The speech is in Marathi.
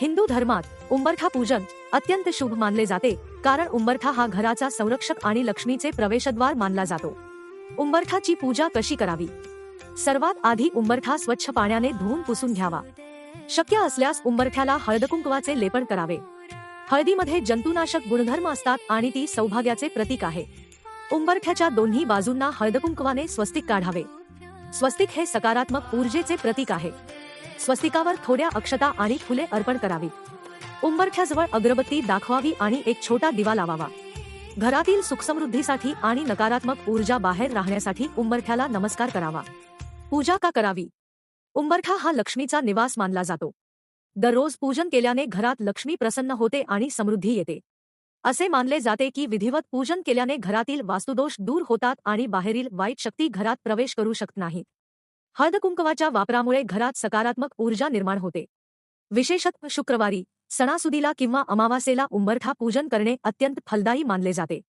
हिंदू धर्मात उंबरठा पूजन अत्यंत शुभ मानले जाते, कारण उंबरठा हा घराचा संरक्षक आणि लक्ष्मीचे प्रवेशद्वार मानला जातो. उंबरठाची पूजा कशी करावी? सर्वात आधी उंबरठा स्वच्छ पाण्याने धुवून पुसून घ्यावा. शक्य असल्यास उंबरठ्याला हळदकुंकवाचे लेपन करावे. हळदीमध्ये जंतुनाशक गुणधर्म असतात आणि ती सौभाग्याचे प्रतीक आहे. उंबरठ्याच्या दोन्ही बाजूंना हळदकुंकवाने स्वस्तिक काढावे. स्वस्तिक हे सकारात्मक ऊर्जेचे प्रतीक आहे. स्वस्तिकावर थोड्या अक्षता आणि फुले अर्पण करावीत. उंबरठ्याजवळ अगरबत्ती दाखवावी आणि एक छोटा दिवा लावावा. घरातील सुखसमृद्धीसाठी आणि नकारात्मक ऊर्जा बाहेर राहण्यासाठी उंबरठ्याला नमस्कार करावा. पूजा का करावी? उंबरठा हा लक्ष्मीचा निवास मानला जातो. दररोज पूजन केल्याने घरात लक्ष्मी प्रसन्न होते आणि समृद्धी येते. असे मानले जाते की विधिवत पूजन केल्याने घरातील वास्तुदोष दूर होतात आणि बाहेरील वाईट शक्ती घरात प्रवेश करू शकत नाहीत. हळदकुंकवाच्या वापरामुळे घरात सकारात्मक ऊर्जा निर्माण होते. विशेषतः शुक्रवारी, सणासुदीला किंवा अमावास्येला उंबरठा पूजन करणे अत्यंत फलदायी मानले जाते.